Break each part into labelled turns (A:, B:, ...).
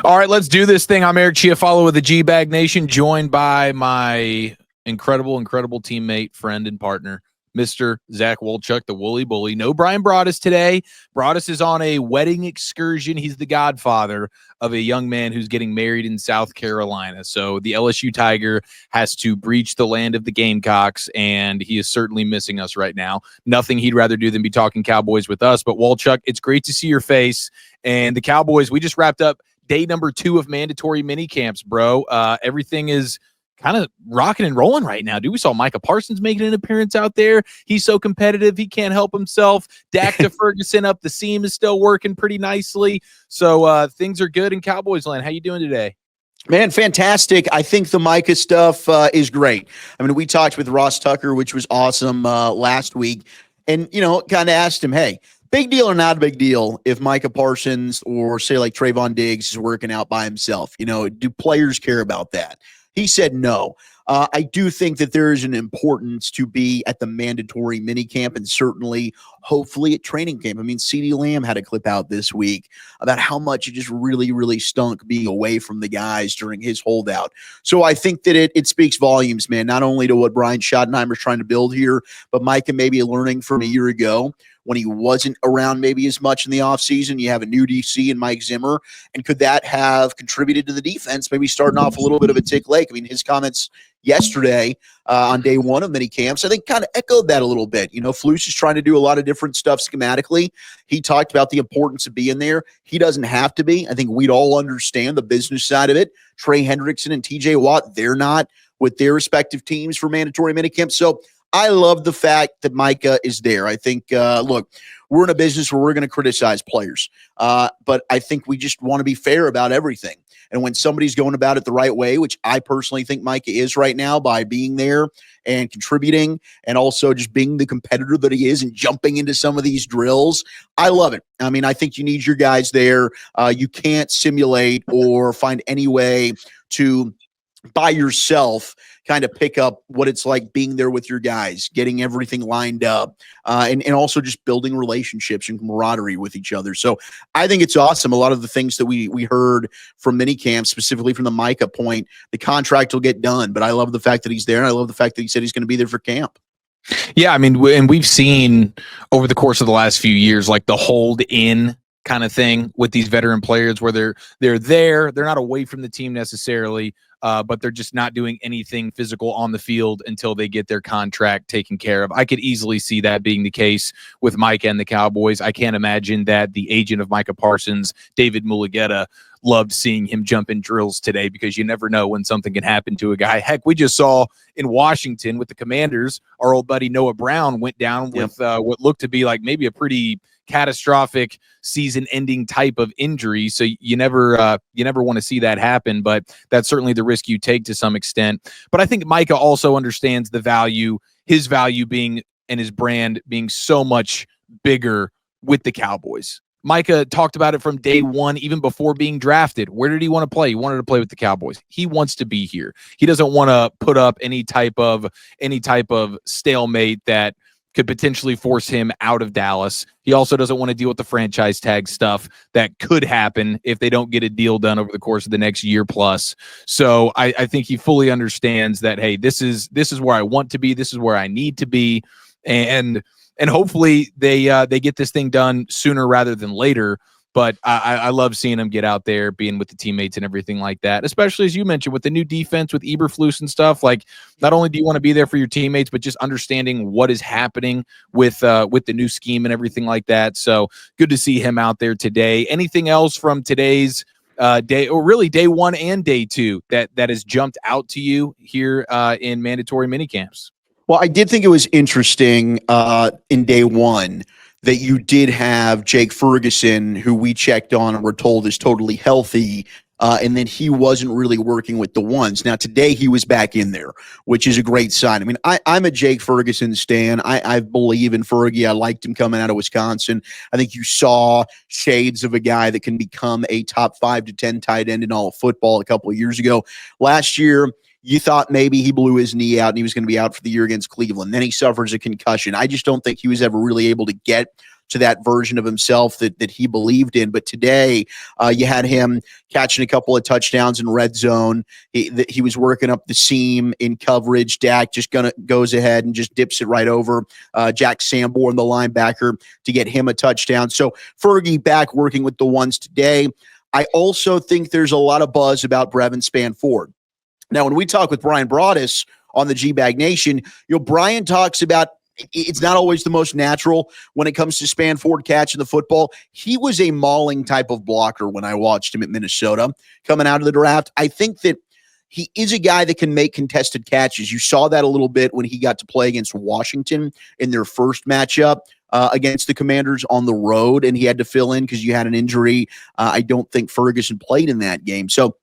A: All right, let's do this thing. I'm Eric Chiafalo with the G-Bag Nation, joined by my incredible teammate, friend, and partner, Mr. Zach Wolchuk, the Woolly Bully. No Brian Broaddus today. Broaddus is on a wedding excursion. He's the godfather of a young man who's getting married in South Carolina. So the LSU Tiger has to breach the land of the Gamecocks, and he is certainly missing us right now. Nothing he'd rather do than be talking Cowboys with us. But Wolchuk, it's great to see your face. And the Cowboys, we just wrapped up day number 2 of mandatory mini camps, bro. Everything is kind of rocking and rolling right now, dude. We saw Micah Parsons making an appearance out there. He's so competitive, he can't help himself. Dak to Ferguson up the seam is still working pretty nicely. So things are good in Cowboys land. How you doing today?
B: Man, fantastic. I think the Micah stuff is great. I mean, we talked with Ross Tucker, which was awesome last week. And, kind of asked him, hey, big deal or not a big deal if Micah Parsons or say like Trayvon Diggs is working out by himself? Do players care about that? He said no. I do think that there is an importance to be at the mandatory minicamp and certainly, hopefully, at training camp. I mean, CeeDee Lamb had a clip out this week about how much it just really, really stunk being away from the guys during his holdout. So I think that it speaks volumes, man, not only to what Brian Schottenheimer's trying to build here, but Micah maybe learning from a year ago when he wasn't around maybe as much in the offseason. You have a new DC and Mike Zimmer. And could that have contributed to the defense, maybe starting off a little bit of a tick lake? I mean, his comments yesterday on day 1 of mini camps, I think kind of echoed that a little bit. Flus is trying to do a lot of different stuff schematically. He talked about the importance of being there. He doesn't have to be. I think we'd all understand the business side of it. Trey Hendrickson and TJ Watt, they're not with their respective teams for mandatory minicamp. So I love the fact that Micah is there. I think, look, we're in a business where we're going to criticize players, but I think we just want to be fair about everything. And when somebody's going about it the right way, which I personally think Micah is right now by being there and contributing and also just being the competitor that he is and jumping into some of these drills, I love it. I mean, I think you need your guys there. You can't simulate or find any way to by yourself kind of pick up what it's like being there with your guys, getting everything lined up, and also just building relationships and camaraderie with each other. So I think it's awesome. A lot of the things that we heard from minicamp, specifically from the Micah point, the contract will get done, but I love the fact that he's there, and I love the fact that he said he's going to be there for camp.
A: Yeah, I mean, and we've seen over the course of the last few years, like the hold in kind of thing with these veteran players where they're there, they're not away from the team necessarily, but they're just not doing anything physical on the field until they get their contract taken care of. I could easily see that being the case with Micah and the Cowboys. I can't imagine that the agent of Micah Parsons, David Mulugeta, loved seeing him jump in drills today, because you never know when something can happen to a guy. Heck, we just saw in Washington with the Commanders, our old buddy Noah Brown went down with what looked to be like maybe a pretty catastrophic season-ending type of injury. So you never want to see that happen, but that's certainly the risk you take to some extent. But I think Micah also understands the value, his value being, and his brand being so much bigger with the Cowboys. Micah talked about it from day 1, even before being drafted. Where did he want to play? He wanted to play with the Cowboys. He wants to be here. He doesn't want to put up any type of stalemate that could potentially force him out of Dallas. He also doesn't want to deal with the franchise tag stuff that could happen if they don't get a deal done over the course of the next year plus. So I think he fully understands that, hey, this is where I want to be. This is where I need to be. And hopefully they get this thing done sooner rather than later. But I love seeing him get out there, being with the teammates and everything like that, especially as you mentioned with the new defense with Eberflus and stuff. Like, not only do you want to be there for your teammates, but just understanding what is happening with the new scheme and everything like that. So good to see him out there today. Anything else from today's day, or really day 1 and day 2, that has jumped out to you here in mandatory minicamps?
B: Well, I did think it was interesting in day 1 that you did have Jake Ferguson, who we checked on and were told is totally healthy, and then he wasn't really working with the ones. Now, today he was back in there, which is a great sign. I mean, I'm a Jake Ferguson stan. I believe in Fergie. I liked him coming out of Wisconsin. I think you saw shades of a guy that can become a top 5 to 10 tight end in all of football a couple of years ago. Last year, you thought maybe he blew his knee out and he was going to be out for the year against Cleveland. Then he suffers a concussion. I just don't think he was ever really able to get to that version of himself that he believed in. But today, you had him catching a couple of touchdowns in red zone. He was working up the seam in coverage. Dak just goes ahead and just dips it right over Jack Sanborn, the linebacker, to get him a touchdown. So Fergie back working with the ones today. I also think there's a lot of buzz about Brevin Spanford. Now, when we talk with Brian Broaddus on the G-Bag Nation, Brian talks about it's not always the most natural when it comes to Spanford catching the football. He was a mauling type of blocker when I watched him at Minnesota coming out of the draft. I think that he is a guy that can make contested catches. You saw that a little bit when he got to play against Washington in their first matchup against the Commanders on the road, and he had to fill in because you had an injury. I don't think Ferguson played in that game. So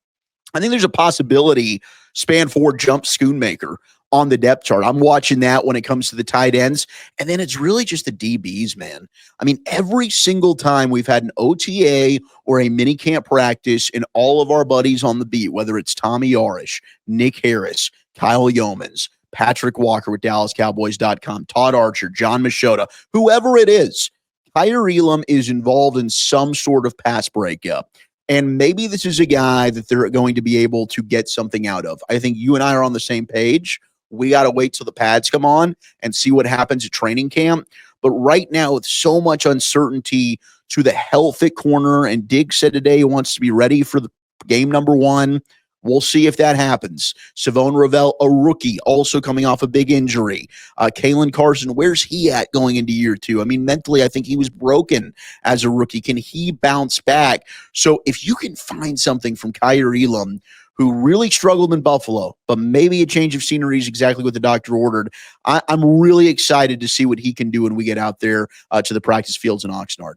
B: I think there's a possibility Spanford jumps Schoonmaker on the depth chart. I'm watching that when it comes to the tight ends. And then it's really just the DBs, man. I mean, every single time we've had an OTA or a mini camp practice, and all of our buddies on the beat, whether it's Tommy Yarish, Nick Harris, Kyle Yeomans, Patrick Walker with DallasCowboys.com, Todd Archer, John Machota, whoever it is, Jaire Elam is involved in some sort of pass breakup. And maybe this is a guy that they're going to be able to get something out of. I think you and I are on the same page. We got to wait till the pads come on and see what happens at training camp. But right now, with so much uncertainty to the health at corner, and Diggs said today he wants to be ready for the game number 1. We'll see if that happens. Savone Ravel, a rookie, also coming off a big injury. Kalen Carson, where's he at going into year 2? I mean, mentally, I think he was broken as a rookie. Can he bounce back? So if you can find something from Jaire Elam, who really struggled in Buffalo, but maybe a change of scenery is exactly what the doctor ordered, I'm really excited to see what he can do when we get out there to the practice fields in Oxnard.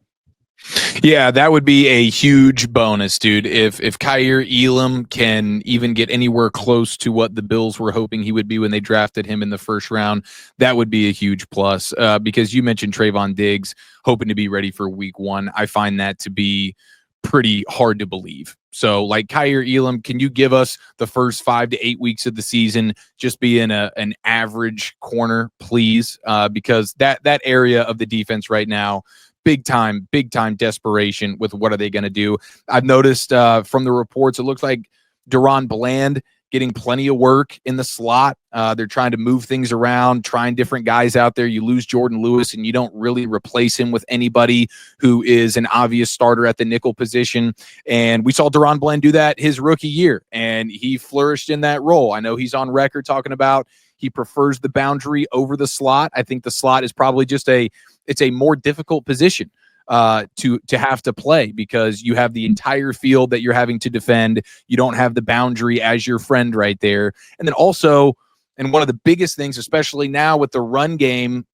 A: Yeah, that would be a huge bonus, dude. If Jaire Elam can even get anywhere close to what the Bills were hoping he would be when they drafted him in the first round, that would be a huge plus. Because you mentioned Trayvon Diggs hoping to be ready for week 1. I find that to be pretty hard to believe. So, like Jaire Elam, can you give us the first 5 to 8 weeks of the season just being an average corner, please? Because that area of the defense right now, big time desperation with what are they going to do. I've noticed from the reports, it looks like Deron Bland getting plenty of work in the slot. They're trying to move things around, trying different guys out there. You lose Jordan Lewis and you don't really replace him with anybody who is an obvious starter at the nickel position. And we saw Deron Bland do that his rookie year, and he flourished in that role. I know he's on record talking about he prefers the boundary over the slot. I think the slot is probably just it's a more difficult position to have to play, because you have the entire field that you're having to defend. You don't have the boundary as your friend right there. And then also, and one of the biggest things, especially now with the run game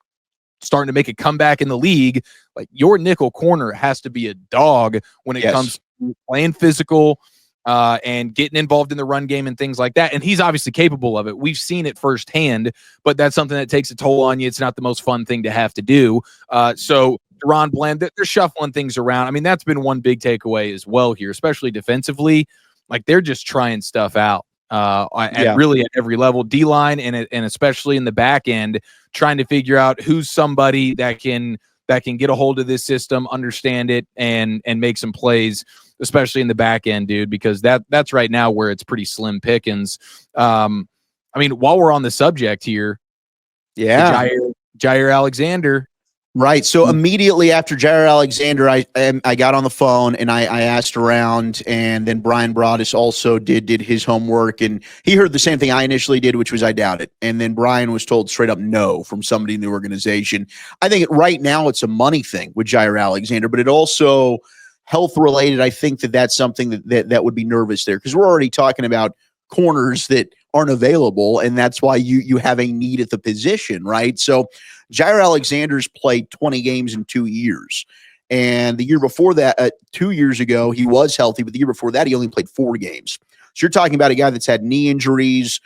A: starting to make a comeback in the league, like your nickel corner has to be a dog when it comes to playing physical and getting involved in the run game and things like that. And he's obviously capable of it. We've seen it firsthand, but that's something that takes a toll on you. It's not the most fun thing to have to do. So Deron Bland, they're shuffling things around. I mean, that's been one big takeaway as well here, especially defensively. Like, they're just trying stuff out really at every level, D-line and especially in the back end, trying to figure out who's somebody that can get a hold of this system, understand it, and make some plays, especially in the back end, dude, because that's right now where it's pretty slim pickings. I mean, while we're on the subject here, Jaire Alexander.
B: Right. So immediately after Jaire Alexander, I got on the phone and I asked around, and then Brian Broaddus also did his homework, and he heard the same thing I initially did, which was I doubt it. And then Brian was told straight up no from somebody in the organization. I think right now it's a money thing with Jaire Alexander, but it also health related. I think that's something that would be nervous there, because we're already talking about corners that aren't available, and that's why you have a need at the position, right? So Jaire Alexander's played 20 games in 2 years. And the year before that, 2 years ago, he was healthy, but the year before that, he only played 4 games. So you're talking about a guy that's had knee injuries,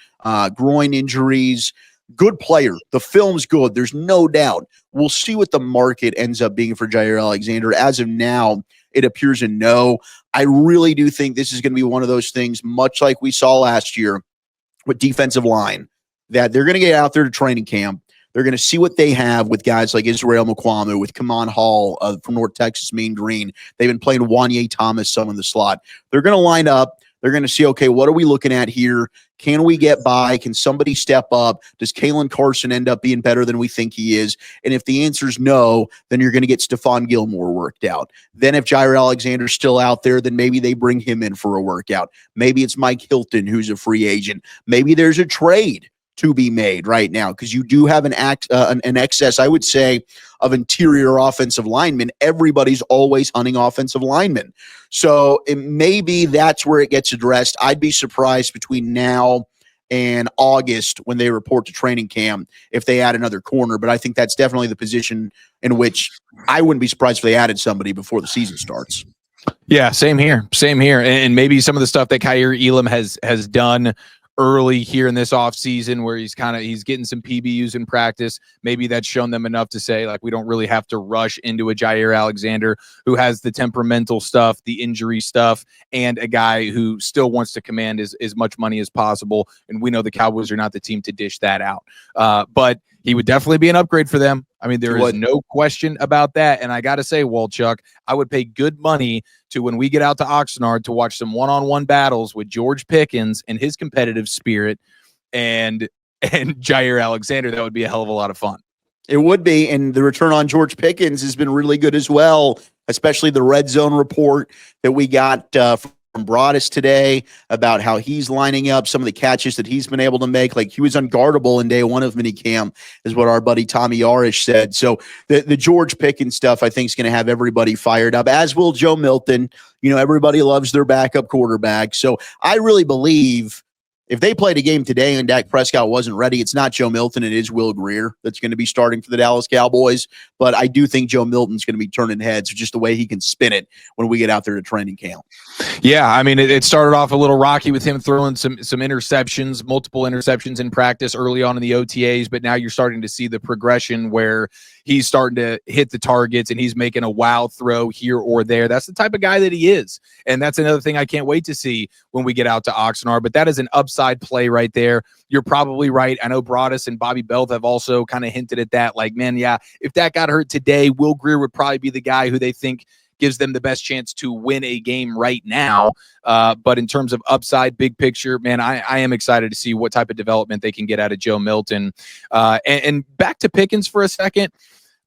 B: groin injuries, good player. The film's good. There's no doubt. We'll see what the market ends up being for Jaire Alexander. As of now, it appears a no. I really do think this is going to be one of those things, much like we saw last year with defensive line, that they're going to get out there to training camp. They're going to see what they have with guys like Israel Mukwamu, with Kamon Hall from North Texas, Mean Green. They've been playing Wanye Thomas some in the slot. They're going to line up. They're going to see, okay, what are we looking at here? Can we get by? Can somebody step up? Does Kalen Carson end up being better than we think he is? And if the answer is no, then you're going to get Stephon Gilmore worked out. Then if Jaire Alexander's still out there, then maybe they bring him in for a workout. Maybe it's Mike Hilton, who's a free agent. Maybe there's a trade to be made right now because you do have an excess, I would say, of interior offensive linemen. Everybody's always hunting offensive linemen. So maybe that's where it gets addressed. I'd be surprised between now and August when they report to training camp if they add another corner. But I think that's definitely the position in which I wouldn't be surprised if they added somebody before the season starts.
A: Yeah, same here. And maybe some of the stuff that Kaiir Elam has done early here in this offseason where he's getting some PBUs in practice. Maybe that's shown them enough to say, like, we don't really have to rush into a Jaire Alexander who has the temperamental stuff, the injury stuff, and a guy who still wants to command as much money as possible. And we know the Cowboys are not the team to dish that out. But he would definitely be an upgrade for them. I mean, there is no question about that. And I got to say, Walchuk, I would pay good money to, when we get out to Oxnard, to watch some one-on-one battles with George Pickens and his competitive spirit and Jaire Alexander. That would be a hell of a lot of fun.
B: It would be. And the return on George Pickens has been really good as well, especially the red zone report that we got from Broadus today about how he's lining up, some of the catches that he's been able to make. Like, he was unguardable in day one of minicamp, is what our buddy Tommy Yarish said. So the George Pickens stuff, I think, is going to have everybody fired up, as will Joe Milton. You know, everybody loves their backup quarterback. So I really believe if they played a game today and Dak Prescott wasn't ready, it's not Joe Milton, it is Will Grier that's going to be starting for the Dallas Cowboys. But I do think Joe Milton's going to be turning heads, just the way he can spin it when we get out there to training camp.
A: Yeah, I mean, it started off a little rocky with him throwing some interceptions, multiple interceptions in practice early on in the OTAs, but now you're starting to see the progression where he's starting to hit the targets and he's making a wow throw here or there. That's the type of guy that he is. And that's another thing I can't wait to see when we get out to Oxnard. But that is an upside play right there. You're probably right. I know Broadus and Bobby Belt have also kind of hinted at that. Like, man, yeah, if that got hurt today, Will Grier would probably be the guy who they think gives them the best chance to win a game right now. But in terms of upside, big picture, man, I am excited to see what type of development they can get out of Joe Milton. And back to Pickens for a second.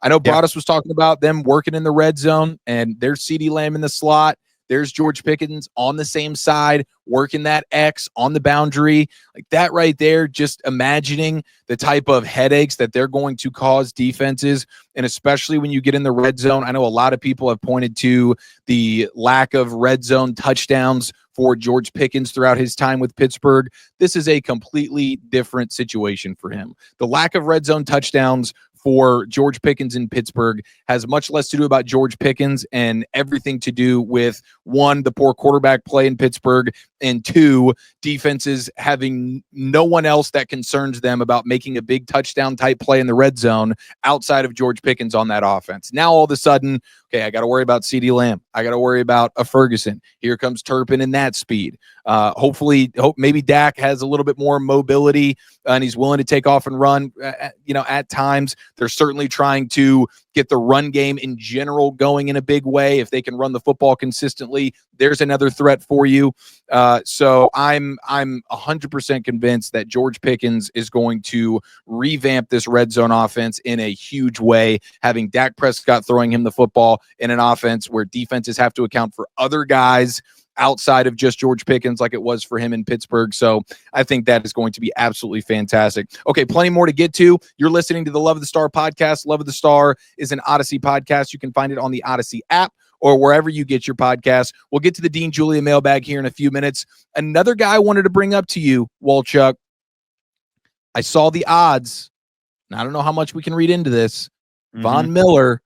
A: I know Broadus was talking about them working in the red zone, and there's CeeDee Lamb in the slot. There's George Pickens on the same side, working that X on the boundary. Like that right there, just imagining the type of headaches that they're going to cause defenses, and especially when you get in the red zone. I know a lot of people have pointed to the lack of red zone touchdowns for George Pickens throughout his time with Pittsburgh. This is a completely different situation for him. The lack of red zone touchdowns for George Pickens in Pittsburgh has much less to do about George Pickens and everything to do with, one, the poor quarterback play in Pittsburgh, and two, defenses having no one else that concerns them about making a big touchdown type play in the red zone outside of George Pickens on that offense. Now all of a sudden, okay, I got to worry about CeeDee Lamb. I got to worry about a Ferguson. Here comes Turpin in that speed. Hopefully, maybe Dak has a little bit more mobility and he's willing to take off and run. At times, they're certainly trying to get the run game in general going in a big way. If they can run the football consistently, there's another threat for you. So I'm 100% convinced that George Pickens is going to revamp this red zone offense in a huge way, having Dak Prescott throwing him the football in an offense where defenses have to account for other guys outside of just George Pickens like it was for him in Pittsburgh. So I think that is going to be absolutely fantastic. Okay, plenty more to get to. You're listening to the Love of the Star podcast. Love of the Star is an Audacy podcast. You can find it on the Audacy app or wherever you get your podcasts. We'll get to the Dean Julia mailbag here in a few minutes. Another guy I wanted to bring up to you, Walchuk. I saw the odds, and I don't know how much we can read into this. Von Miller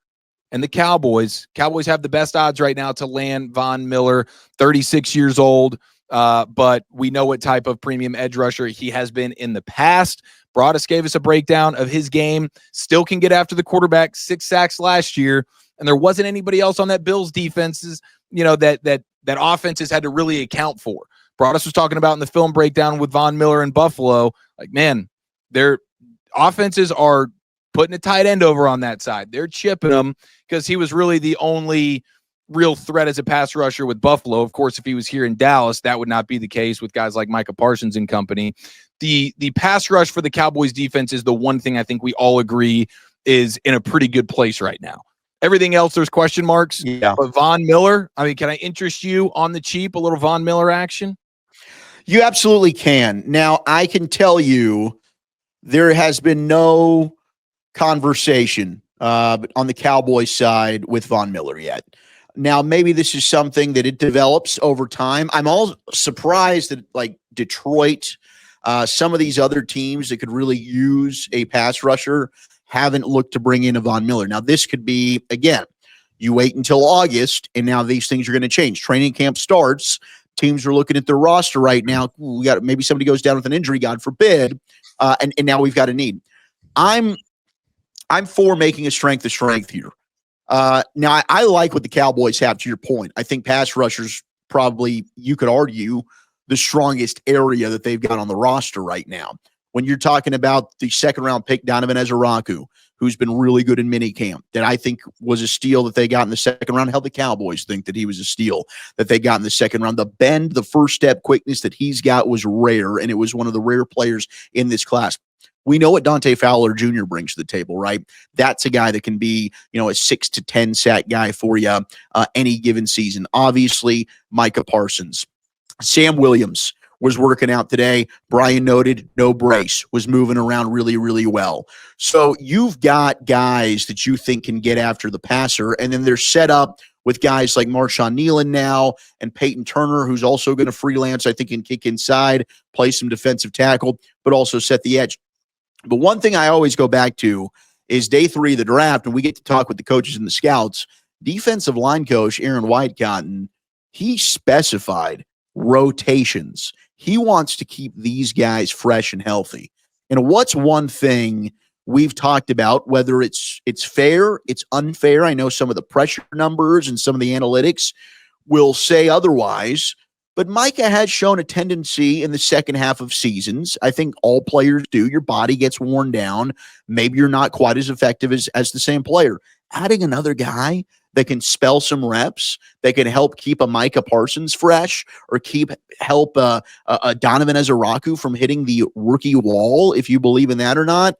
A: and the Cowboys. Cowboys have the best odds right now to land Von Miller, 36 years old, but we know what type of premium edge rusher he has been in the past. Broadus gave us a breakdown of his game. Still can get after the quarterback, 6 sacks last year, and there wasn't anybody else on that Bills defenses, that offenses had to really account for. Broadus was talking about in the film breakdown with Von Miller in Buffalo, like, man, their offenses are putting a tight end over on that side. They're chipping him because he was really the only real threat as a pass rusher with Buffalo. Of course, if he was here in Dallas, that would not be the case with guys like Micah Parsons and company. The pass rush for the Cowboys defense is the one thing I think we all agree is in a pretty good place right now. Everything else, there's question marks.
B: Yeah.
A: But Von Miller, I mean, can I interest you on the cheap, a little Von Miller action?
B: You absolutely can. Now, I can tell you there has been no conversation on the Cowboys side with Von Miller yet. Now, maybe this is something that it develops over time. I'm all surprised that, like, Detroit, some of these other teams that could really use a pass rusher haven't looked to bring in a Von Miller. Now, this could be, again, you wait until August, and now these things are going to change. Training camp starts. Teams are looking at their roster right now. We got maybe somebody goes down with an injury, God forbid, and now we've got a need. I'm for making a strength here. Now, I like what the Cowboys have, to your point. I think pass rushers probably, you could argue, the strongest area that they've got on the roster right now. When you're talking about the second-round pick, Donovan Ezeraku, who's been really good in minicamp, that I think was a steal that they got in the second round. Hell, the Cowboys think that he was a steal that they got in the second round. The bend, the first step quickness that he's got was rare, and it was one of the rare players in this class. We know what Dante Fowler Jr. brings to the table, right? That's a guy that can be, a 6 to 10 sack guy for you any given season. Obviously, Micah Parsons. Sam Williams was working out today. Brian noted no brace, was moving around really, really well. So you've got guys that you think can get after the passer, and then they're set up with guys like Marshawn Nealon now and Peyton Turner, who's also going to freelance, I think, and kick inside, play some defensive tackle, but also set the edge. But one thing I always go back to is day 3 of the draft, and we get to talk with the coaches and the scouts. Defensive line coach Aaron Whitecotton, he specified rotations. He wants to keep these guys fresh and healthy. And what's one thing we've talked about, whether it's fair, it's unfair. I know some of the pressure numbers and some of the analytics will say otherwise, but Micah has shown a tendency in the second half of seasons. I think all players do. Your body gets worn down. Maybe you're not quite as effective as the same player. Adding another guy that can spell some reps, that can help keep a Micah Parsons fresh, or help a Donovan Ezeraku from hitting the rookie wall, if you believe in that or not,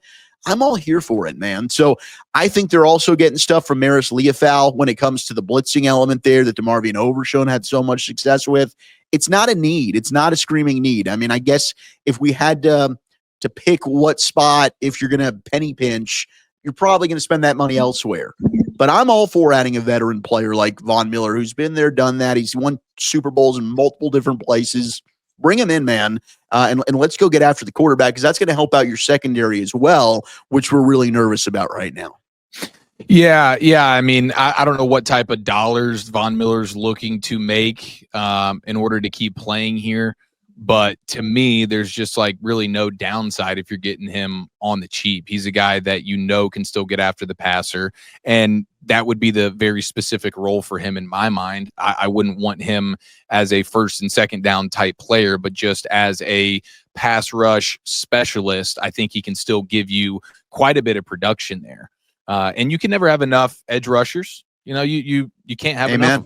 B: I'm all here for it, man. So I think they're also getting stuff from Maris Leofau when it comes to the blitzing element there that DeMarvion Overshown had so much success with. It's not a need. It's not a screaming need. I mean, I guess if we had to pick what spot, if you're going to penny pinch, you're probably going to spend that money elsewhere. But I'm all for adding a veteran player like Von Miller, who's been there, done that. He's won Super Bowls in multiple different places. Bring him in, man, and let's go get after the quarterback, because that's going to help out your secondary as well, which we're really nervous about right now.
A: Yeah. I mean, I don't know what type of dollars Von Miller's looking to make in order to keep playing here. But to me, there's just like really no downside if you're getting him on the cheap. He's a guy that can still get after the passer, and that would be the very specific role for him in my mind. I wouldn't want him as a first and second down type player, but just as a pass rush specialist. I think he can still give you quite a bit of production there. And you can never have enough edge rushers. You can't have enough.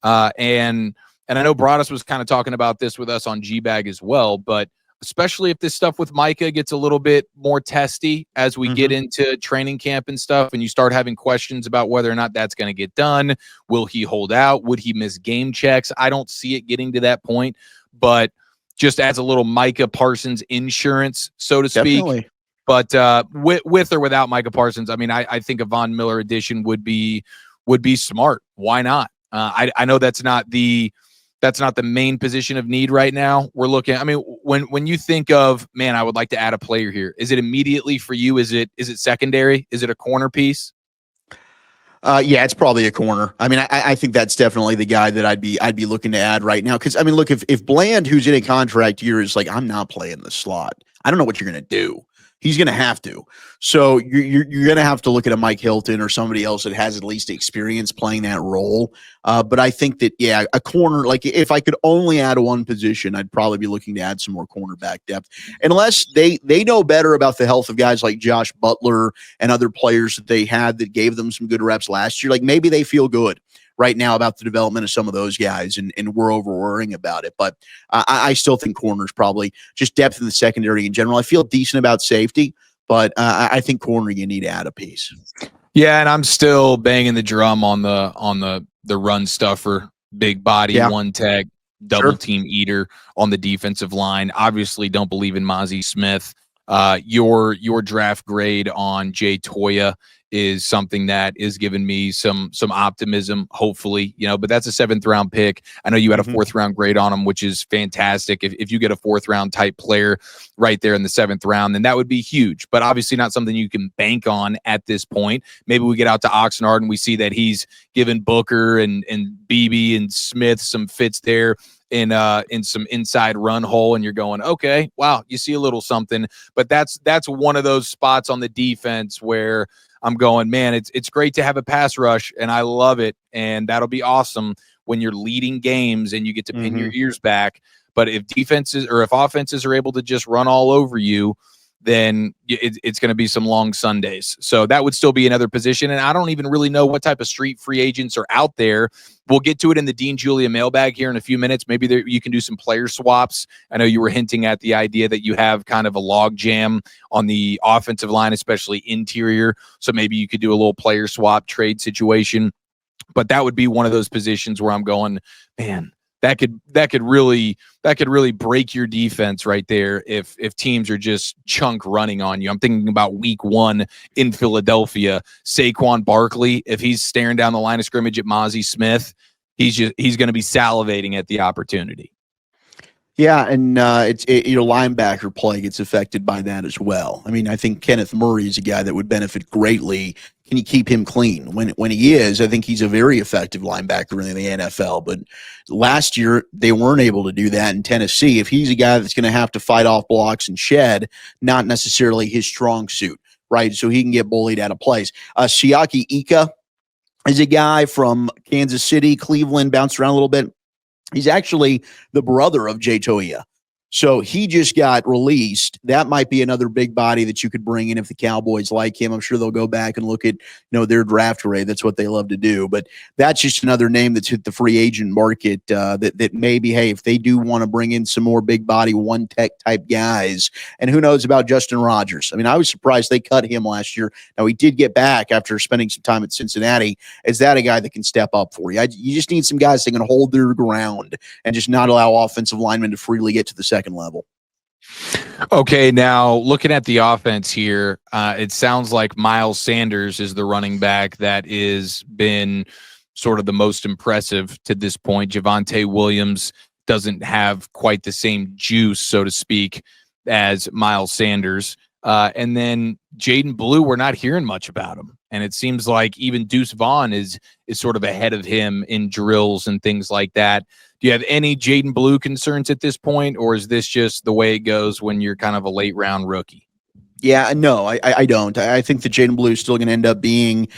A: And I know Broadus was kind of talking about this with us on G-Bag as well, but especially if this stuff with Micah gets a little bit more testy as we get into training camp and stuff, and you start having questions about whether or not that's going to get done. Will he hold out? Would he miss game checks? I don't see it getting to that point, but just as a little Micah Parsons insurance, so to speak. Definitely. But with or without Micah Parsons, I mean, I think a Von Miller addition would be smart. Why not? I know that's not the main position of need right now. We're looking, I mean, when you think of, man, I would like to add a player here, is it immediately for you? Is it secondary? Is it a corner piece?
B: Yeah, it's probably a corner. I mean, I think that's definitely the guy that I'd be looking to add right now. Because I mean, look, if Bland, who's in a contract year, is like, I'm not playing the slot, I don't know what you're going to do. He's going to have to. So you're going to have to look at a Mike Hilton or somebody else that has at least experience playing that role. But I think that, yeah, a corner, like if I could only add one position, I'd probably be looking to add some more cornerback depth, unless they know better about the health of guys like Josh Butler and other players that they had that gave them some good reps last year. Like maybe they feel good right now about the development of some of those guys, and we're over worrying about it. But I still think corners probably just depth in the secondary in general. I feel decent about safety, but I think corner you need to add a piece.
A: Yeah, and I'm still banging the drum on the run stuffer, big body, one tech, double team eater on the defensive line. Obviously, don't believe in Mozzie Smith. Your draft grade on Jay Toya is something that is giving me some optimism, hopefully, but that's a 7th round pick. I know you had a 4th round grade on him, which is fantastic. If you get a 4th round type player right there in the 7th round, then that would be huge, but obviously not something you can bank on at this point. Maybe we get out to Oxnard and we see that he's given Booker and Beebe and Smith some fits there in some inside run hole, and you're going, okay, wow, you see a little something. But that's one of those spots on the defense where I'm going, man, it's great to have a pass rush, and I love it, and that'll be awesome when you're leading games and you get to pin your ears back. But if offenses are able to just run all over you, then it's going to be some long Sundays. So that would still be another position. And I don't even really know what type of street free agents are out there. We'll get to it in the Dean Julia mailbag here in a few minutes. Maybe you can do some player swaps. I know you were hinting at the idea that you have kind of a log jam on the offensive line, especially interior. So maybe you could do a little player swap trade situation. But that would be one of those positions where I'm going, man, that could really break your defense right there if teams are just chunk running on you. I'm thinking about week 1 in Philadelphia. Saquon Barkley, if he's staring down the line of scrimmage at Mozzie Smith, he's going to be salivating at the opportunity.
B: Yeah, and your linebacker play gets affected by that as well. I mean, I think Kenneth Murray is a guy that would benefit greatly. Can you keep him clean? When he is, I think he's a very effective linebacker in the NFL. But last year, they weren't able to do that in Tennessee. If he's a guy that's going to have to fight off blocks and shed, not necessarily his strong suit, right? So he can get bullied out of place. Siaki Ika is a guy from Kansas City, Cleveland, bounced around a little bit. He's actually the brother of Jay Toya. So he just got released. That might be another big body that you could bring in if the Cowboys like him. I'm sure they'll go back and look at their draft grade. That's what they love to do. But that's just another name that's hit the free agent market that maybe, hey, if they do want to bring in some more big body, one tech type guys, and who knows about Justin Rogers. I mean, I was surprised they cut him last year. Now, he did get back after spending some time at Cincinnati. Is that a guy that can step up for you? You just need some guys that can hold their ground and just not allow offensive linemen to freely get to the second level.
A: Okay, now looking at the offense here, it sounds like Miles Sanders is the running back that is been sort of the most impressive to this point. Javonte Williams doesn't have quite the same juice, so to speak, as Miles Sanders. And then Jaden Blue, we're not hearing much about him. And it seems like even Deuce Vaughn is sort of ahead of him in drills and things like that. Do you have any Jaden Blue concerns at this point, or is this just the way it goes when you're kind of a late round rookie?
B: Yeah, no, I don't. I think that Jaden Blue is still going to end up being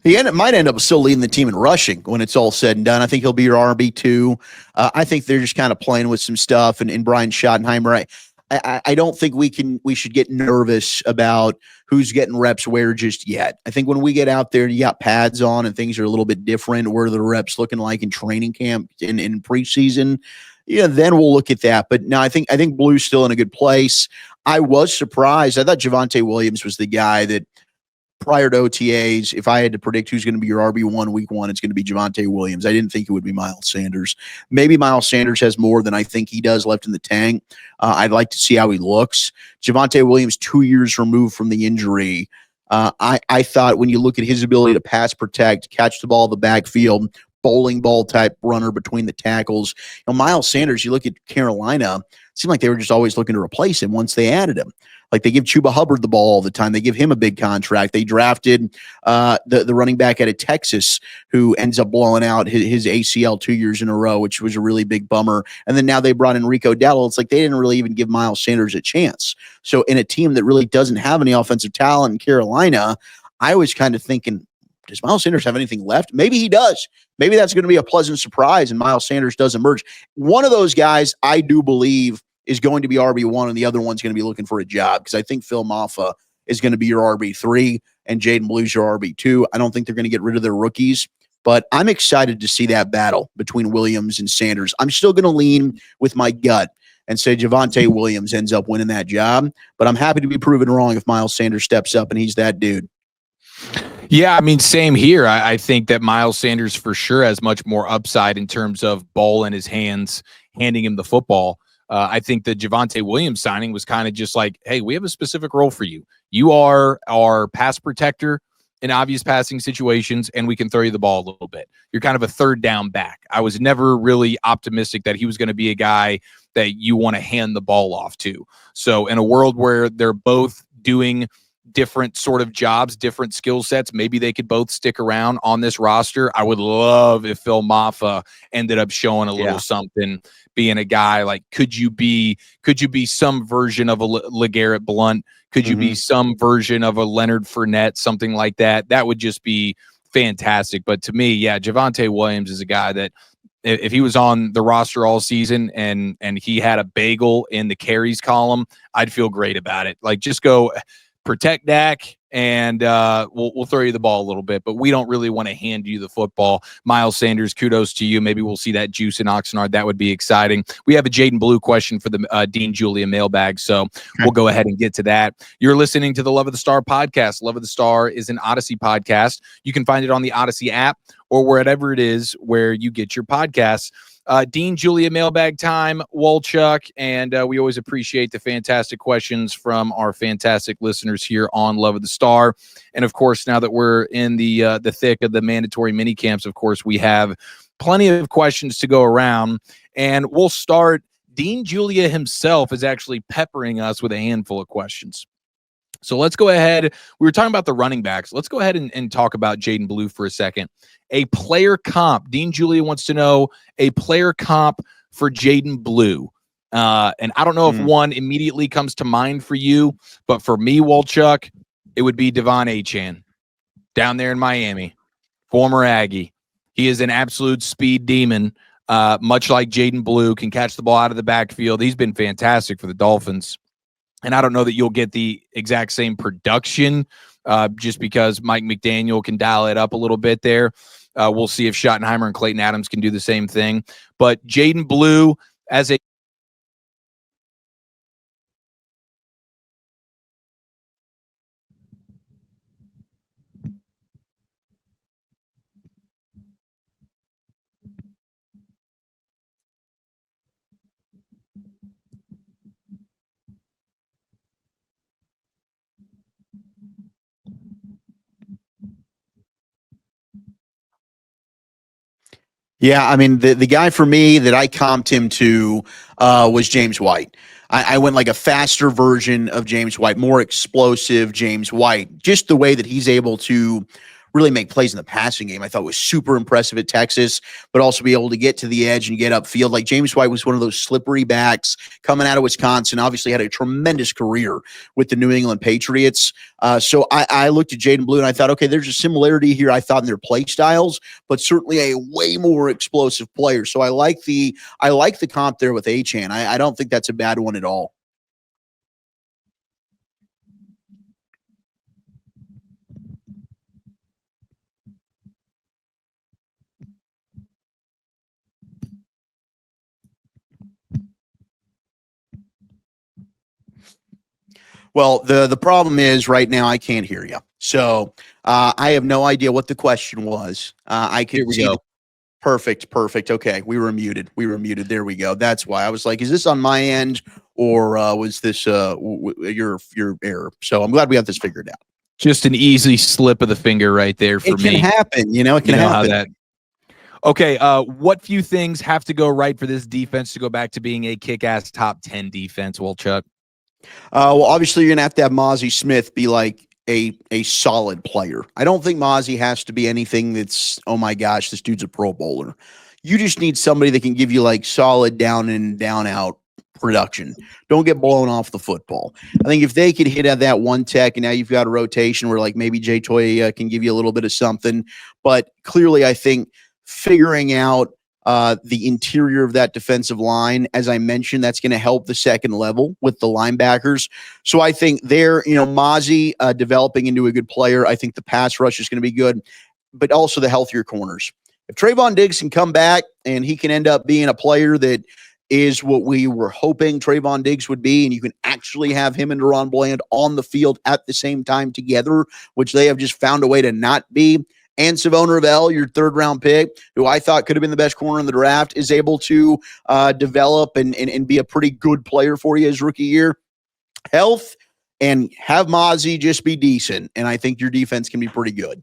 B: might end up still leading the team in rushing when it's all said and done. I think he'll be your RB2. I think they're just kind of playing with some stuff. And Brian Schottenheimer, I don't think we should get nervous about who's getting reps where just yet. I think when we get out there and you got pads on and things are a little bit different, where the reps looking like in training camp in preseason, then we'll look at that. But no, I think Blue's still in a good place. I was surprised. I thought Javonte Williams was the guy that prior to OTAs, if I had to predict who's going to be your RB1 week 1, it's going to be Javonte Williams. I didn't think it would be Miles Sanders. Maybe Miles Sanders has more than I think he does left in the tank. I'd like to see how he looks. Javonte Williams, 2 years removed from the injury. I thought when you look at his ability to pass protect, catch the ball in the backfield, bowling ball type runner between the tackles. Miles Sanders, you look at Carolina, it seemed like they were just always looking to replace him once they added him. Like they give Chuba Hubbard the ball all the time. They give him a big contract. They drafted the running back out of Texas who ends up blowing out his ACL 2 years in a row, which was a really big bummer. And then now they brought in Rico Dowdle. It's like they didn't really even give Miles Sanders a chance. So in a team that really doesn't have any offensive talent in Carolina, I was kind of thinking, does Miles Sanders have anything left? Maybe he does. Maybe that's going to be a pleasant surprise and Miles Sanders does emerge. One of those guys, I do believe, is going to be RB1 and the other one's going to be looking for a job because I think Phil Maffa is going to be your RB3 and Jaden Blue's your RB2. I don't think they're going to get rid of their rookies, but I'm excited to see that battle between Williams and Sanders. I'm still going to lean with my gut and say Javonte Williams ends up winning that job, but I'm happy to be proven wrong if Miles Sanders steps up and he's that dude.
A: Yeah, I mean, same here. I think that Miles Sanders for sure has much more upside in terms of ball in his hands, handing him the football. I think the Javonte Williams signing was kind of just like, hey, we have a specific role for you. You are our pass protector in obvious passing situations, and we can throw you the ball a little bit. You're kind of a third down back. I was never really optimistic that he was going to be a guy that you want to hand the ball off to. So in a world where they're both doing different sort of jobs, different skill sets, maybe they could both stick around on this roster. I would love if Phil Maffa ended up showing a little something, being a guy like, could you be some version of a LeGarrette Blount? Could you be some version of a Leonard Fournette, something like that? That would just be fantastic. But to me, yeah, Javonte Williams is a guy that if he was on the roster all season and he had a bagel in the carries column, I'd feel great about it. Like, just go protect Dak, and we'll throw you the ball a little bit, but we don't really want to hand you the football. Miles Sanders, kudos to you. Maybe we'll see that juice in Oxnard. That would be exciting. We have a Jaden Blue question for the Dean Julia mailbag, so we'll go ahead and get to that. You're listening to the Love of the Star podcast. Love of the Star is an Audacy podcast. You can find it on the Audacy app or wherever it is where you get your podcasts. Dean Julia mailbag time, Wolchuk, and we always appreciate the fantastic questions from our fantastic listeners here on Love of the Star. And of course, now that we're in the thick of the mandatory mini camps, of course, we have plenty of questions to go around, and we'll start. Dean Julia himself is actually peppering us with a handful of questions. So let's go ahead. We were talking about the running backs. Let's go ahead and talk about Jaden Blue for a second. A player comp. Dean Julia wants to know a player comp for Jaden Blue. And I don't know if one immediately comes to mind for you, but for me, Wolchuk, it would be Devon Achane down there in Miami, former Aggie. He is an absolute speed demon, much like Jaden Blue, can catch the ball out of the backfield. He's been fantastic for the Dolphins. And I don't know that you'll get the exact same production just because Mike McDaniel can dial it up a little bit there. We'll see if Schottenheimer and Clayton Adams can do the same thing. But Jaden Blue as a
B: Yeah, I mean, the guy for me that I comped him to was James White. I went like a faster version of James White, more explosive James White. Just the way that he's able to really make plays in the passing game, I thought was super impressive at Texas, but also be able to get to the edge and get upfield. Like James White was one of those slippery backs coming out of Wisconsin, obviously had a tremendous career with the New England Patriots. So I looked at Jaden Blue and I thought, okay, there's a similarity here, I thought, in their play styles, but certainly a way more explosive player. So I like the comp there with Achane. I don't think that's a bad one at all. Well, the problem is right now I can't hear you. So I have no idea what the question was. I could see. Perfect. Okay, we were muted. There we go. That's why I was like, is this on my end or was this your error? So I'm glad we got this figured out.
A: just an easy slip of the finger right there for me.
B: It can happen. It can happen.
A: Okay, what few things have to go right for this defense to go back to being a kick-ass top 10 defense, Wolchuk?
B: Well, obviously, you're going to have Mozzie Smith be like a solid player. I don't think Mozzie has to be anything that's, oh my gosh, this dude's a Pro Bowler. You just need somebody that can give you like solid down in, down out production. Don't get blown off the football. I think if they could hit at that one tech, and now you've got a rotation where like maybe Jay Toy can give you a little bit of something. But clearly, I think figuring out the interior of that defensive line, as I mentioned, that's going to help the second level with the linebackers. So I think Mozzie developing into a good player. I think the pass rush is going to be good, but also the healthier corners. If Trayvon Diggs can come back and he can end up being a player that is what we were hoping Trayvon Diggs would be, and you can actually have him and Deron Bland on the field at the same time together, which they have just found a way to not be. And Savone Ravel, your third-round pick, who I thought could have been the best corner in the draft, is able to develop and be a pretty good player for you his rookie year. Health, and have Mozzie just be decent, and I think your defense can be pretty good.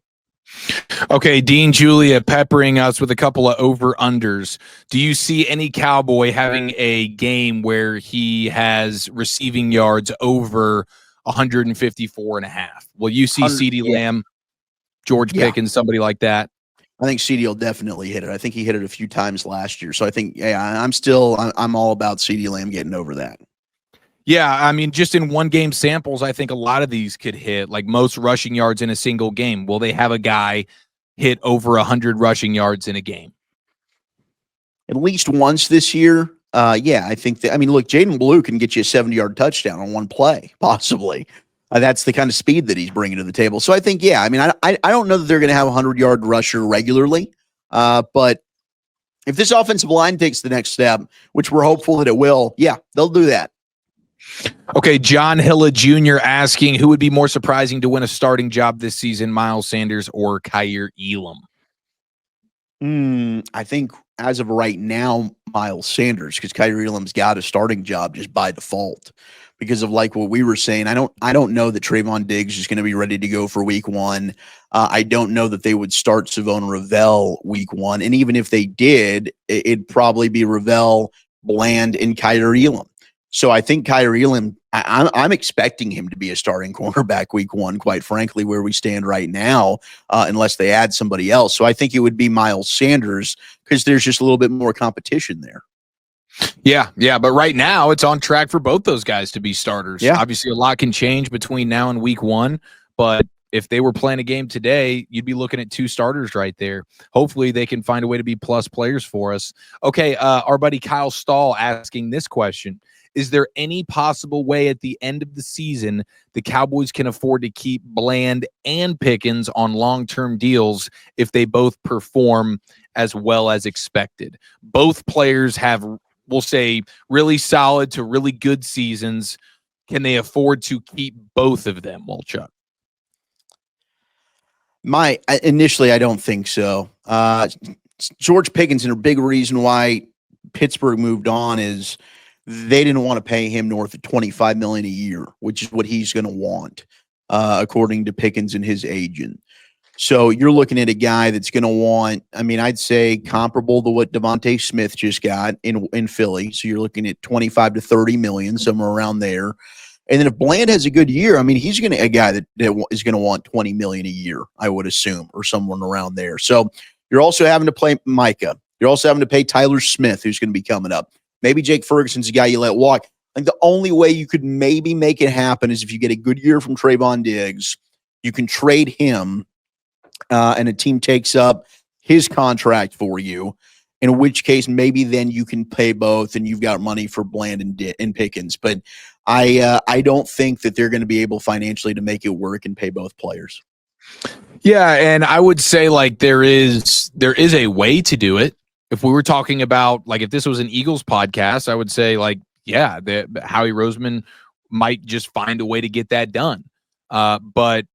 A: Okay, Dean Julia peppering us with a couple of over-unders. Do you see any Cowboy having a game where he has receiving yards over 154.5? Will you see CeeDee Lamb, George Pickens, somebody like that?
B: I think CeeDee will definitely hit it. I think he hit it a few times last year. So I think, I'm all about CeeDee Lamb getting over that.
A: Yeah, I mean, just in one game samples, I think a lot of these could hit, like most rushing yards in a single game. Will they have a guy hit over 100 rushing yards in a game?
B: At least once this year. I think that, look, Jaden Blue can get you a 70-yard touchdown on one play, possibly. That's the kind of speed that he's bringing to the table. So I think, I don't know that they're going to have a 100-yard rusher regularly, but if this offensive line takes the next step, which we're hopeful that it will, they'll do that.
A: Okay, John Hilla Jr. asking, who would be more surprising to win a starting job this season, Miles Sanders or Jaire Elam?
B: I think as of right now, Miles Sanders, because Jaire Elam's got a starting job just by default. Because of like what we were saying, I don't know that Trayvon Diggs is going to be ready to go for week one. I don't know that they would start Savone Ravel week one. And even if they did, it'd probably be Ravel, Bland, and Jaire Elam. So I think Jaire Elam, I'm expecting him to be a starting cornerback week one, quite frankly, where we stand right now, unless they add somebody else. So I think it would be Miles Sanders because there's just a little bit more competition there.
A: Yeah, but right now it's on track for both those guys to be starters. Yeah. Obviously, a lot can change between now and week one, but if they were playing a game today, you'd be looking at two starters right there. Hopefully, they can find a way to be plus players for us. Okay, our buddy Kyle Stahl asking this question. Is there any possible way at the end of the season the Cowboys can afford to keep Bland and Pickens on long-term deals if they both perform as well as expected? Both players have, we'll say, really solid to really good seasons. Can they afford to keep both of them, Walchuk?
B: Initially, I don't think so. George Pickens, and a big reason why Pittsburgh moved on is they didn't want to pay him north of $25 million a year, which is what he's going to want, according to Pickens and his agent. So you're looking at a guy that's going to want, I'd say comparable to what Devontae Smith just got in Philly. So you're looking at 25 to 30 million, somewhere around there. And then if Bland has a good year, he's going to a guy that is going to want 20 million a year, I would assume, or someone around there. So you're also having to play Micah. You're also having to pay Tyler Smith, who's going to be coming up. Maybe Jake Ferguson's a guy you let walk. I think the only way you could maybe make it happen is if you get a good year from Trayvon Diggs, you can trade him, and a team takes up his contract for you, in which case maybe then you can pay both and you've got money for Bland and Pickens. But I don't think that they're going to be able financially to make it work and pay both players.
A: Yeah, and I would say like there is a way to do it. If we were talking about, like, if this was an Eagles podcast, I would say, like, yeah, Howie Roseman might just find a way to get that done. But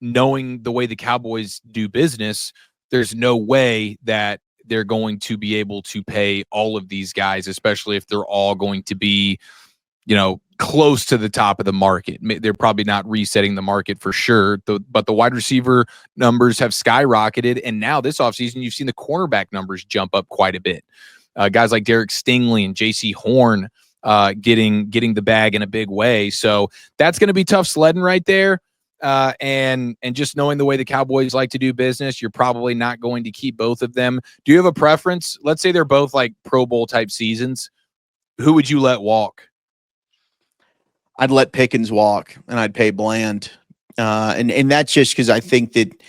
A: knowing the way the Cowboys do business, there's no way that they're going to be able to pay all of these guys, especially if they're all going to be, close to the top of the market. They're probably not resetting the market for sure, but the wide receiver numbers have skyrocketed. And now this offseason, you've seen the cornerback numbers jump up quite a bit. Guys like Derek Stingley and J.C. Horn getting the bag in a big way. So that's going to be tough sledding right there. And just knowing the way the Cowboys like to do business, you're probably not going to keep both of them. Do you have a preference? Let's say they're both like Pro Bowl type seasons. Who would you let walk?
B: I'd let Pickens walk, and I'd pay Bland. And that's just because I think that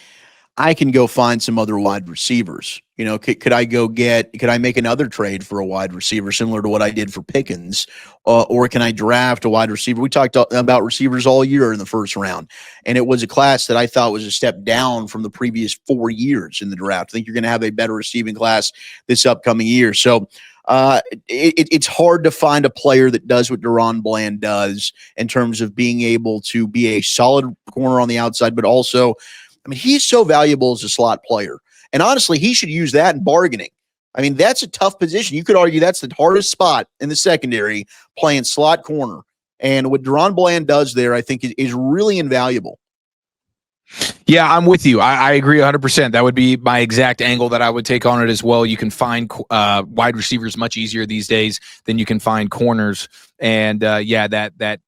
B: I can go find some other wide receivers. You know, could I make another trade for a wide receiver similar to what I did for Pickens? Or can I draft a wide receiver? We talked about receivers all year in the first round, and it was a class that I thought was a step down from the previous 4 years in the draft. I think you're going to have a better receiving class this upcoming year. So it's hard to find a player that does what Deron Bland does in terms of being able to be a solid corner on the outside, but also, I mean, he's so valuable as a slot player. And honestly, he should use that in bargaining. I mean, that's a tough position. You could argue that's the hardest spot in the secondary, playing slot corner. And what Deron Bland does there, I think, is really invaluable.
A: Yeah, I'm with you. I agree 100%. That would be my exact angle that I would take on it as well. You can find wide receivers much easier these days than you can find corners. And that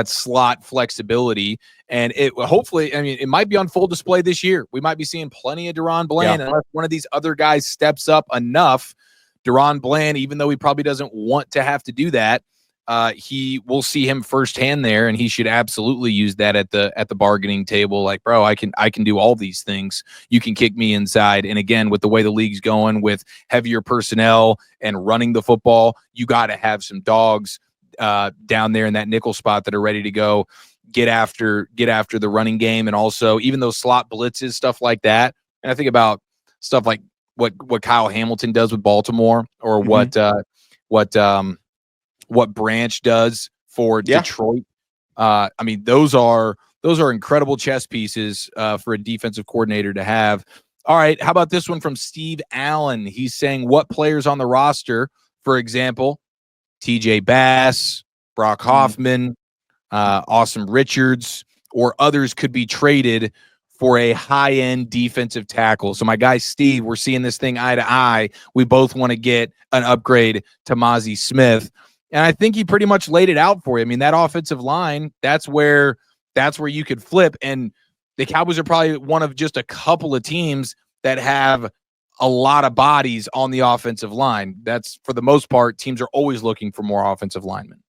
A: slot flexibility. And it hopefully, I mean, it might be on full display this year. We might be seeing plenty of Deron Bland unless one of these other guys steps up enough. Deron Bland, even though he probably doesn't want to have to do that, he will see him firsthand there, and he should absolutely use that at the bargaining table. Like, bro, I can do all these things. You can kick me inside. And again, with the way the league's going, with heavier personnel and running the football, you got to have some dogs down there in that nickel spot that are ready to go get after the running game. And also even those slot blitzes, stuff like that. And I think about stuff like what Kyle Hamilton does with Baltimore, or what Branch does for Detroit. I mean, those are incredible chess pieces for a defensive coordinator to have. All right, how about this one from Steve Allen? He's saying, what players on the roster, for example, TJ Bass, Brock Hoffman, Awesome Richards, or others could be traded for a high-end defensive tackle? So my guy Steve, we're seeing this thing eye to eye. We both want to get an upgrade to Mozzie Smith. And I think he pretty much laid it out for you. I mean, that offensive line, that's where you could flip. And the Cowboys are probably one of just a couple of teams that have a lot of bodies on the offensive line. That's, for the most part, teams are always looking for more offensive linemen.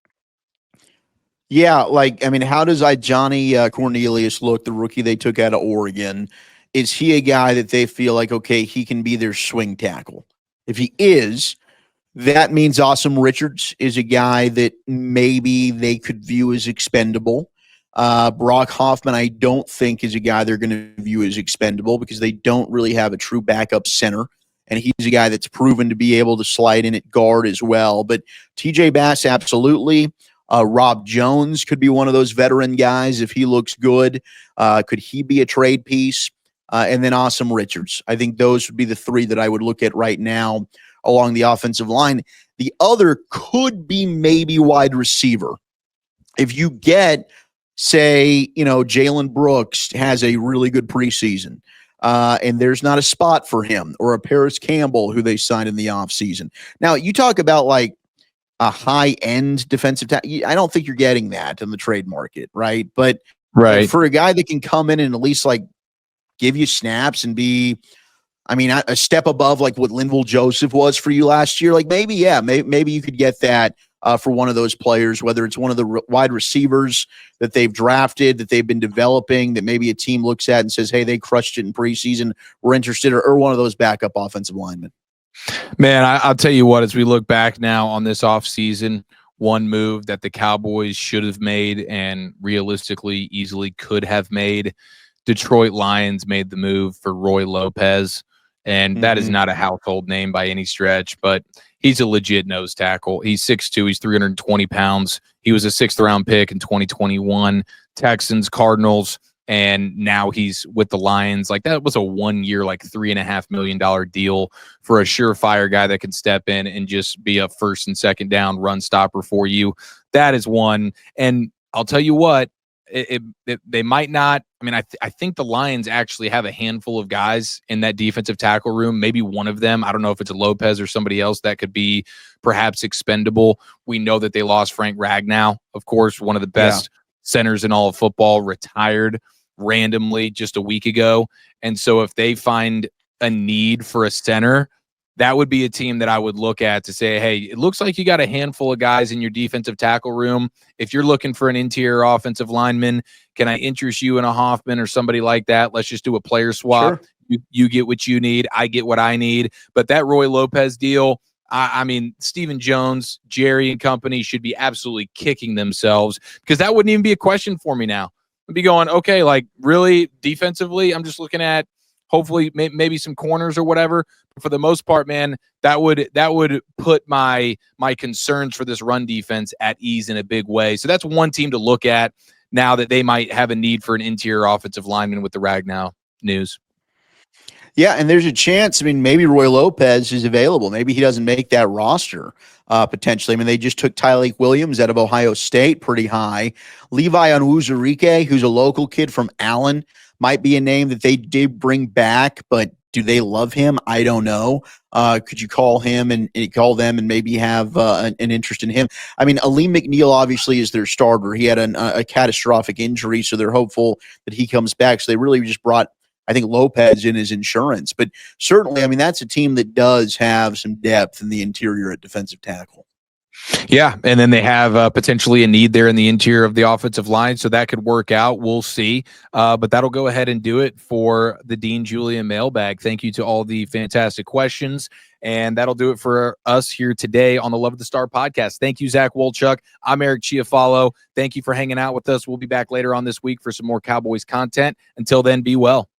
B: Yeah, like, I mean, how does Johnny Cornelius look, the rookie they took out of Oregon? Is he a guy that they feel like, okay, he can be their swing tackle? If he is, that means Awesome Richards is a guy that maybe they could view as expendable. Brock Hoffman, I don't think, is a guy they're going to view as expendable because they don't really have a true backup center. And he's a guy that's proven to be able to slide in at guard as well. But TJ Bass, absolutely. Rob Jones could be one of those veteran guys if he looks good. Could he be a trade piece? And then Awesome Richards. I think those would be the three that I would look at right now along the offensive line. The other could be maybe wide receiver. If you get, say, Jalen Brooks has a really good preseason, and there's not a spot for him, or a Paris Campbell who they signed in the offseason. Now, you talk about like a high-end defensive tackle. I don't think you're getting that in the trade market, right? But for a guy that can come in and at least like give you snaps and be, I mean, a step above like what Linval Joseph was for you last year, like maybe you could get that for one of those players, whether it's one of the wide receivers that they've drafted, that they've been developing, that maybe a team looks at and says, hey, they crushed it in preseason, we're interested, or one of those backup offensive linemen.
A: Man, I'll tell you what, as we look back now on this offseason, one move that the Cowboys should have made and realistically easily could have made, Detroit Lions made the move for Roy Lopez. And that is not a household name by any stretch, but he's a legit nose tackle. He's 6'2", he's 320 pounds. He was a 6th-round pick in 2021, Texans, Cardinals, and now he's with the Lions. Like, that was a 1 year, like $3.5 million deal for a surefire guy that can step in and just be a first and second down run stopper for you. That is one. And I'll tell you what, they might not. I mean, I think the Lions actually have a handful of guys in that defensive tackle room. Maybe one of them, I don't know if it's a Lopez or somebody else, that could be perhaps expendable. We know that they lost Frank Ragnow, of course, one of the best centers in all of football, retired randomly just a week ago. And so if they find a need for a center, that would be a team that I would look at to say, hey, it looks like you got a handful of guys in your defensive tackle room. If you're looking for an interior offensive lineman, can I interest you in a Hoffman or somebody like that? Let's just do a player swap. Sure. You get what you need. I get what I need. But that Roy Lopez deal, I mean, Stephen Jones, Jerry and company should be absolutely kicking themselves, because that wouldn't even be a question for me now. I'd be going, okay, like really defensively, I'm just looking at hopefully maybe some corners or whatever. But for the most part, man, that would put my concerns for this run defense at ease in a big way. So that's one team to look at now that they might have a need for an interior offensive lineman with the Ragnow news.
B: Yeah, and there's a chance. I mean, maybe Roy Lopez is available. Maybe he doesn't make that roster potentially. I mean, they just took Tyleik Williams out of Ohio State pretty high. Levi Onwuzurike, who's a local kid from Allen, might be a name that they did bring back, but do they love him? I don't know. Could you call him and call them and maybe have an interest in him? I mean, Aleem McNeil obviously is their starter. He had a catastrophic injury, so they're hopeful that he comes back. So they really just brought, I think, Lopez in as insurance. But certainly, I mean, that's a team that does have some depth in the interior at defensive tackle.
A: Yeah, and then they have potentially a need there in the interior of the offensive line, so that could work out. We'll see. But that'll go ahead and do it for the Dean Julian mailbag. Thank you to all the fantastic questions, and that'll do it for us here today on the Love of the Star podcast. Thank you, Zach Wolchuk. I'm Eric Chiafalo. Thank you for hanging out with us. We'll be back later on this week for some more Cowboys content. Until then, be well.